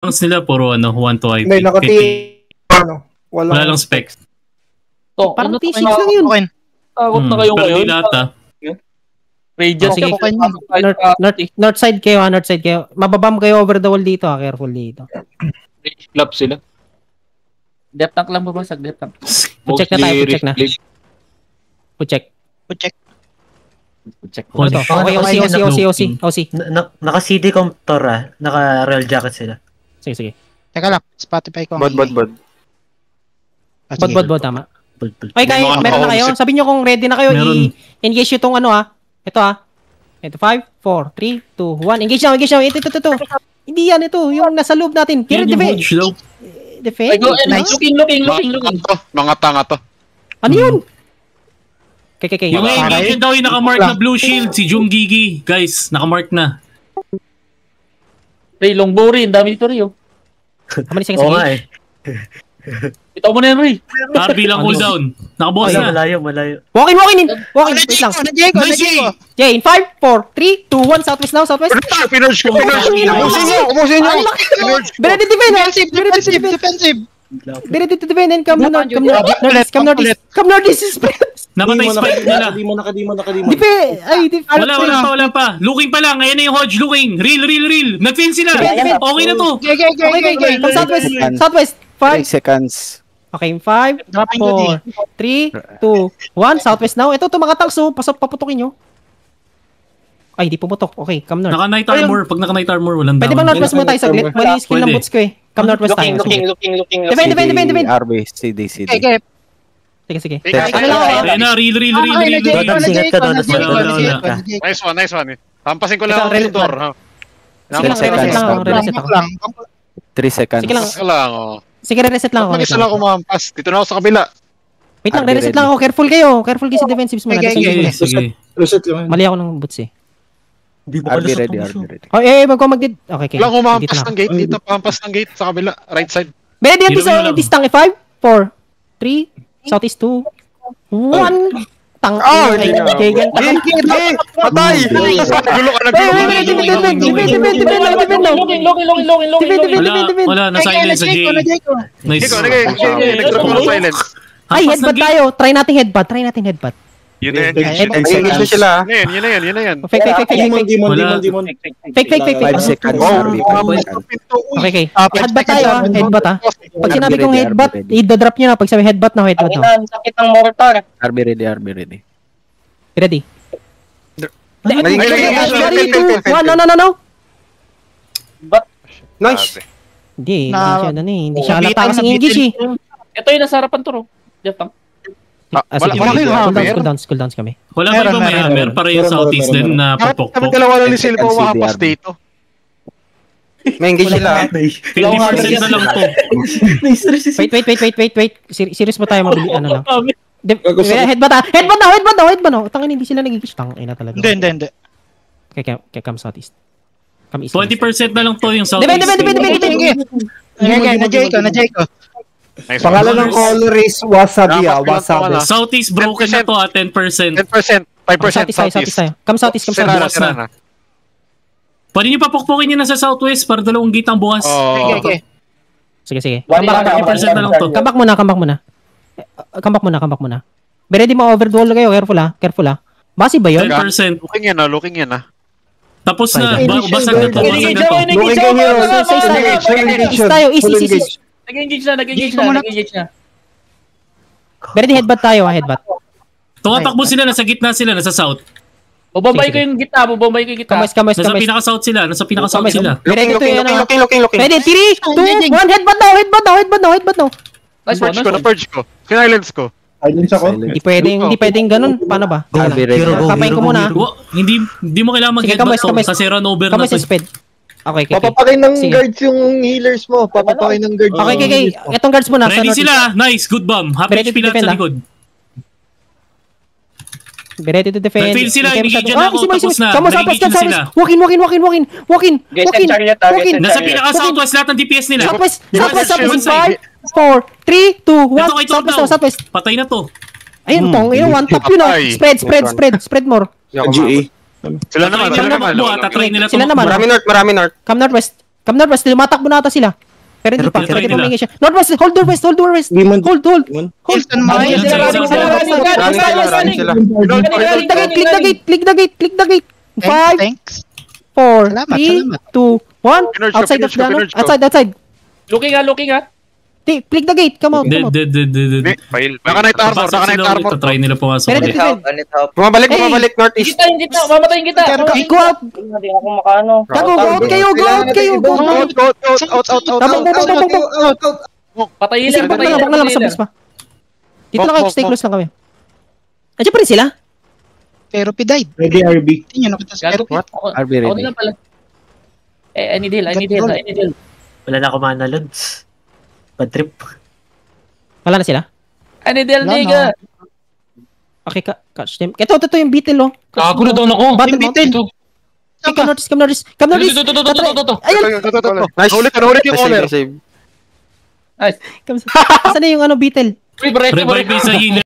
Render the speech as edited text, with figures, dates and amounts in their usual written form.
nila puro 1 to IP. May wala lang specs. So, parang T6 lang yun. Takot na kayo ngayon. Pero lahat Radiant. Sige, north side kayo, north side kayo. Mababam kayo over the wall dito, careful dito. Rage club sila. Depth tank lang babasag, depth tank. Check na tayo, check na. Check. OC. Naka-CD Comptor naka-rail jacket sila. Sige. Teka lang, Spotify ko. Bod. Bod, tama. Okay, kayo, meron na kayo. Sabihin nyo kung ready na kayo, i-engage nyo tong Ito 5, 4, 3, 2, 1. Engage na. Ito. Hindi yan, ito. Yung nasa loob natin. Kira, defend. Looking. Mga tanga to. Ano yun? Okay. Yung engage daw yung nakamark na blue shield, si Junggigi. Guys, nakamark na. Ray, long bow rin. Dami dito rin, Kamali sa engage. Ito mo na yan, Ray. RB lang cooldown. Nakaboss na. Malayo. Walk in. Wait lang. Okay, in 5, 4, 3, 2, 1. Southwest now, southwest. Pinerge ko. Ubusin nyo. Ready to defend. Ready to defend and come northeast. Napatay spike nila. Wala pa. Looking pa lang. Ngayon na yung Hodge looking. Real. Nag-fin sila. Okay na to. Okay. Come southwest. 5 seconds. Okay, 5, 4, 3, 2, 1. Southwest now. Ito mga tanks. So, paputokin nyo. Ay, di pumutok. Okay, come north. Naka-night armor. Pag naka-night armor, walang down. Pwede bang northwest mo tayo saglit? Mali yung skill ng boots ko Come northwest tayo. Looking. Defend. RB, CD. Sige. Ano lang? Ayun na, real. Nice one. Tampasin ko lang ang door. Reset ako. 3 seconds. Sige, reset lang ako. Mag-isa lang umampas. Dito na ako sa kabila. Wait lang, reset lang ako. Careful kayo sa defensives muna. Sige. Reset lang. Mali ako ng boots RB ready. Wag ko mag-did. Okay. Lang umampas ng gate dito. Pampas ng gate sa kabila. Right side. Ready dito sa distang 5, 4, 3, southeast 2, 1. Tang. Patay! Nagulo ka. Wala, na-silence sa J. Nice. Nag-drop ko silence. Ay, headbutt tayo. Try natin headbutt. Yun na yan. Engage na sila. Yun na yan. Fake. Demon. Fake. 5 seconds. Okay. Headbutt tayo headbutt Pag sinabi kong headbutt, i-drop nyo na. Pag sabi headbutt na, headbutt na. Sakit ng mortar. RB ready. Ready? 3, 2, 1, no. Nice. Hindi siya halata kasing engage Ito yung nasa harapan to, Jeff. Cool downs kami. Wala ba ibang meron pa rin yung southeast din na papokpok. Kami dalawa lang ni Silva makapas dito. May engage sila. 50% na lang to. Wait. Serious ba tayo mabili? Ano lang? Headbutt na. Tangin, hindi sila nag-engage. Tangin na talaga. Hindi. Okay, come southeast. 20% na lang to yung southeast. Depende. Na-J ko. Pangalan ng color is Wasabi. Southeast broken na to 10%. 10%. 5% Southeast tayo. Come southeast. Sira na. Pwede nyo papukpukin nyo na sa southwest para dalawang gate ang bukas. Sige. 20% na lang to. Come back muna. Ready mo over the wall kayo. Careful ha. Basi ba yun? 10%. Looking yan. Tapos na. Basag na to. Easy. Nag-engage na. Ready, headbutt tayo. Tumatakbo sila. Nasa gitna sila. Nasa south. Bombay ko yung gitna. Kamoy. Nasa pinaka-south sila. Ready to yun. Looking. Ready, 3, 2, 1. Headbutt now. Purge ko. Silence ko. Silence ako. Hindi pwedeng ganun. Paano ba? Kapain ko muna. Hindi mo kailangan mag-headbutt to. Kasi run over na to. Okay. Papapakay ng guards yung healers mo. Okay. Itong guards muna. Ready sila. Nice. Good bomb. Half HP lang sa likod. Ready to defend. Nag-fail sila. Engage na ako. Tapos na. Come on, southwest. Walk in. Nasa pinaka-southwest lahat ng DPS nila. Southwest. 5, 4, 3, 2, 1. Southwest. Patay na to. Ayun, one tap yun. Spread more. Sila naman. Tatry nila to. Sila naman. Marami north. Come Come northwest, tumatakbo na ata sila. Pero hindi pa, Pero pwede try pa nila. maingi siya. Northwest, hold west. Hold. Hilton Running Mine. sila, running sila. Running sila. Click the gate. 5, Thanks. 4, Salamat, 3, salamat. 2, 1. Pinerge ko, Outside of pinerge ko, the ano? pinerge ko. Outside. Looking ha. Click the gate, come out. Dead. Fail. Naka-night armor, naka-night armor. Try nila pumasok Pero ulit. defend. Bumabalik Hey! northeast. Kita, mamatayin kita. Go out. Hindi ako makaano. Gago, go out kayo. Out. Tabang. Patayin Back na lang, sa bus pa. Dito lang kayo, Bok, stay bok. close lang kami. Andiyan pa rin sila? Pero died. Ready RB. Tingnan nakita sa Gago. pero. RB Ako ready. na lang pala. I need heal. Wala na ako mana, Lods. Bad trip. Wala na sila? I need heal, Wala nigga. Okay, catch them. Ito yung beetle, oh. Gago na down ako. Bottom, Yung beetle. Ito. Okay, come northeast. Ito. Ayun! Nice. Nahuli yung owner. Save. Saan na yung beetle? Revive sa healer.